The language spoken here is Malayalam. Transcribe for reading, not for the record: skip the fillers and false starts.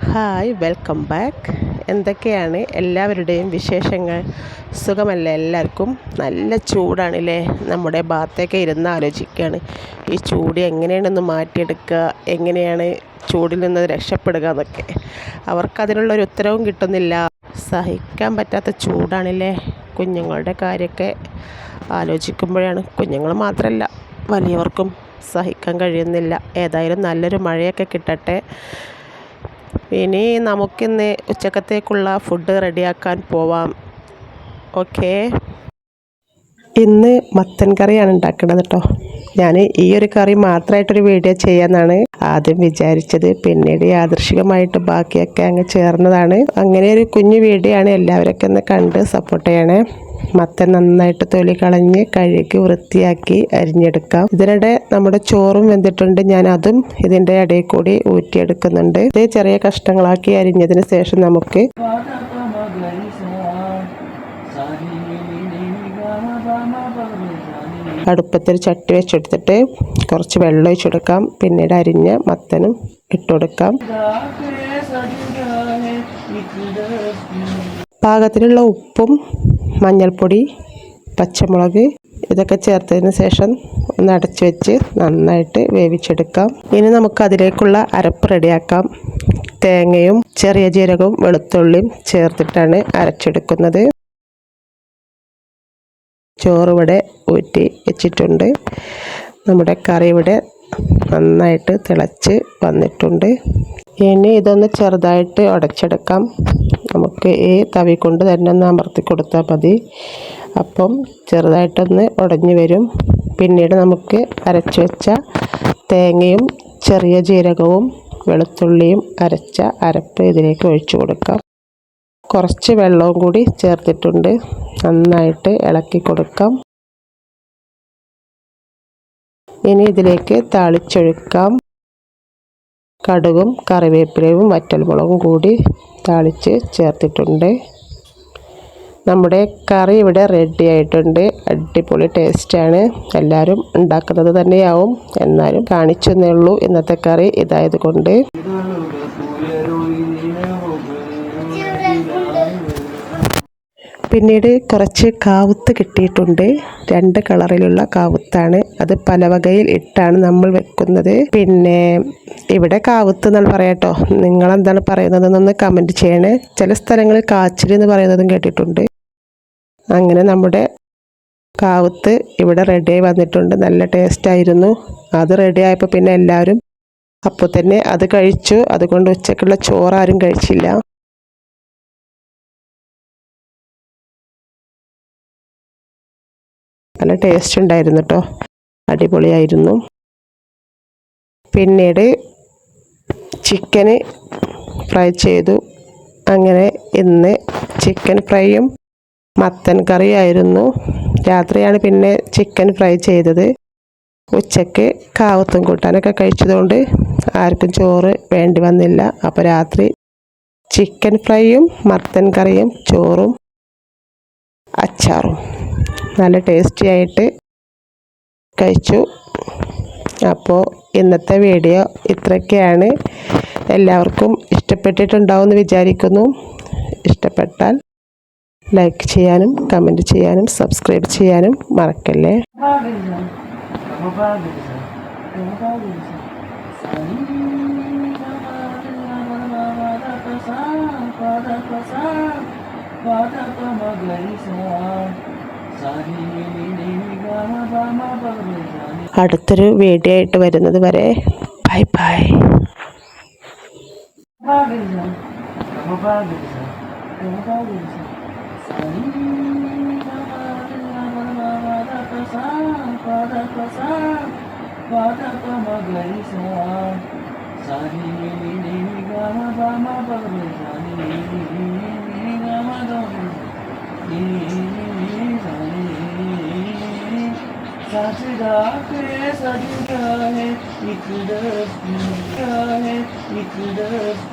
Hi, welcome back. എന്തൊക്കെയാണ് എല്ലാവരുടെയും വിശേഷങ്ങൾ? സുഖമല്ലേ എല്ലാവർക്കും? നല്ല ചൂടാണല്ലേ? നമ്മുടെ ഭാഗത്തേക്ക് ഇരുന്ന് ആലോചിക്കുകയാണ് ഈ ചൂട് എങ്ങനെയാണെന്ന് മാറ്റിയെടുക്കുക, എങ്ങനെയാണ് ചൂടിൽ നിന്ന് രക്ഷപ്പെടുക എന്നൊക്കെ. അവർക്കതിനുള്ളൊരു ഉത്തരവും കിട്ടുന്നില്ല. സഹിക്കാൻ പറ്റാത്ത ചൂടാണല്ലേ? കുഞ്ഞുങ്ങളുടെ കാര്യമൊക്കെ ആലോചിക്കുമ്പോഴാണ്, കുഞ്ഞുങ്ങൾ മാത്രമല്ല വലിയവർക്കും സഹിക്കാൻ കഴിയുന്നില്ല. ഏതായാലും നല്ലൊരു മഴയൊക്കെ കിട്ടട്ടെ. ഇനി നമുക്കിന്ന് ഉച്ചക്കത്തേക്കുള്ള ഫുഡ് റെഡിയാക്കാൻ പോവാം. ഓക്കേ, ഇന്ന് മത്തൻ കറിയാണ് ഉണ്ടാക്കുന്നത് കേട്ടോ. ഞാൻ ഈ ഒരു കറി മാത്രമായിട്ടൊരു വീഡിയോ ചെയ്യാമെന്നാണ് ആദ്യം വിചാരിച്ചത്. പിന്നീട് യാദൃശികമായിട്ട് ബാക്കിയൊക്കെ അങ്ങ് ചേർന്നതാണ്. അങ്ങനെ ഒരു കുഞ്ഞു വീഡിയോ ആണ്. എല്ലാവരൊക്കെ ഒന്ന് കണ്ട് സപ്പോർട്ട് ചെയ്യണേ. മത്തൻ നന്നായിട്ട് തൊലി കളഞ്ഞ് കഴുകി വൃത്തിയാക്കി അരിഞ്ഞെടുക്കാം. ഇതിനിടെ നമ്മുടെ ചോറും വെന്തിട്ടുണ്ട്. ഞാൻ അതും ഇതിൻ്റെ ഇടയിൽ കൂടി ഊറ്റിയെടുക്കുന്നുണ്ട്. ഇത് ചെറിയ കഷ്ണങ്ങളാക്കി അരിഞ്ഞതിന് ശേഷം നമുക്ക് അടുപ്പത്തിൽ ചട്ടി വെച്ചെടുത്തിട്ട് കുറച്ച് വെള്ളം ഒഴിച്ചെടുക്കാം. പിന്നീട് അരിഞ്ഞ മത്തനും ഇട്ടുകൊടുക്കാം. പാകത്തിനുള്ള ഉപ്പും മഞ്ഞൾപ്പൊടി, പച്ചമുളക് ഇതൊക്കെ ചേർത്തതിന് ശേഷം ഒന്ന് അടച്ചു വെച്ച് നന്നായിട്ട് വേവിച്ചെടുക്കാം. ഇനി നമുക്ക് അതിലേക്കുള്ള അരപ്പ് റെഡിയാക്കാം. തേങ്ങയും ചെറിയ ജീരകവും വെളുത്തുള്ളിയും ചേർത്തിട്ടാണ് അരച്ചെടുക്കുന്നത്. ചോറ് ഇവിടെ ഊറ്റി വെച്ചിട്ടുണ്ട്. നമ്മുടെ കറി ഇവിടെ നന്നായിട്ട് തിളച്ച് വന്നിട്ടുണ്ട്. ഇനി ഇതൊന്ന് ചെറുതായിട്ട് ഉടച്ചെടുക്കാം. നമുക്ക് ഈ തവി കൊണ്ട് തന്നെ ഒന്ന് അമർത്തി കൊടുത്താൽ മതി. അപ്പം ചെറുതായിട്ടൊന്ന് ഉടഞ്ഞു വരും. പിന്നീട് നമുക്ക് അരച്ച് വെച്ച തേങ്ങയും ചെറിയ ജീരകവും വെളുത്തുള്ളിയും അരച്ച അരപ്പ് ഇതിലേക്ക് ഒഴിച്ചു കൊടുക്കാം. കുറച്ച് വെള്ളവും കൂടി ചേർത്തിട്ടുണ്ട്. നന്നായിട്ട് ഇളക്കി കൊടുക്കാം. ഇനി ഇതിലേക്ക് താളിച്ചൊഴിക്കാം. കടുകും കറിവേപ്പിലയും വറ്റൽമുളകും കൂടി താളിച്ച് ചേർത്തിട്ടുണ്ട്. നമ്മുടെ കറി ഇവിടെ റെഡി ആയിട്ടുണ്ട്. അടിപൊളി ടേസ്റ്റാണ്. എല്ലാവരും ഉണ്ടാക്കുന്നത് തന്നെയാവും, എന്നാലും കാണിച്ചെന്നേ ഉള്ളൂ. ഇന്നത്തെ കറി ഇതായത് കൊണ്ട് പിന്നീട് കുറച്ച് കാവുത്ത് കിട്ടിയിട്ടുണ്ട്. 2 കളറിലുള്ള കാവുത്താണ്. അത് പലവകയിൽ ഇട്ടാണ് നമ്മൾ വെക്കുന്നത്. പിന്നെ ഇവിടെ കാവുത്ത് എന്നാണ് പറയാട്ടോ. നിങ്ങളെന്താണ് പറയുന്നതെന്നൊന്ന് കമൻറ്റ് ചെയ്യണേ. ചില സ്ഥലങ്ങളിൽ കാച്ചിൽ എന്ന് പറയുന്നതും കേട്ടിട്ടുണ്ട്. അങ്ങനെ നമ്മുടെ കാവുത്ത് ഇവിടെ റെഡിയായി വന്നിട്ടുണ്ട്. നല്ല ടേസ്റ്റായിരുന്നു. അത് റെഡിയായപ്പോൾ പിന്നെ എല്ലാവരും അപ്പോൾ തന്നെ അത് കഴിച്ചു. അതുകൊണ്ട് ഉച്ചയ്ക്കുള്ള ചോറ് ആരും കഴിച്ചില്ല. നല്ല ടേസ്റ്റ് ഉണ്ടായിരുന്നു കേട്ടോ. അടിപൊളിയായിരുന്നു. പിന്നീട് ചിക്കന് ഫ്രൈ ചെയ്തു. അങ്ങനെ ഇന്ന് ചിക്കൻ ഫ്രൈയും മത്തൻ കറിയായിരുന്നു. രാത്രിയാണ് പിന്നെ ചിക്കൻ ഫ്രൈ ചെയ്തത്. ഉച്ചയ്ക്ക് കാവത്തും കൂട്ടാനൊക്കെ കഴിച്ചതുകൊണ്ട് ആർക്കും ചോറ് വേണ്ടി വന്നില്ല. അപ്പോൾ രാത്രി ചിക്കൻ ഫ്രൈയും മത്തൻ കറിയും ചോറും അച്ചാറും നല്ല ടേസ്റ്റി ആയിട്ട് കഴിച്ചു. അപ്പോൾ ഇന്നത്തെ വീഡിയോ ഇത്രയൊക്കെയാണ്. എല്ലാവർക്കും ഇഷ്ടപ്പെട്ടിട്ടുണ്ടാവുമെന്ന് വിചാരിക്കുന്നു. ഇഷ്ടപ്പെട്ടാൽ ലൈക്ക് ചെയ്യാനും കമൻറ്റ് ചെയ്യാനും സബ്സ്ക്രൈബ് ചെയ്യാനും മറക്കല്ലേ. അടുത്തൊരു വീഡിയോ ആയിട്ട് വരുന്നത് വരെ ബൈ ബൈ. सजदा है एक दस्तूर है एक दस्तूर।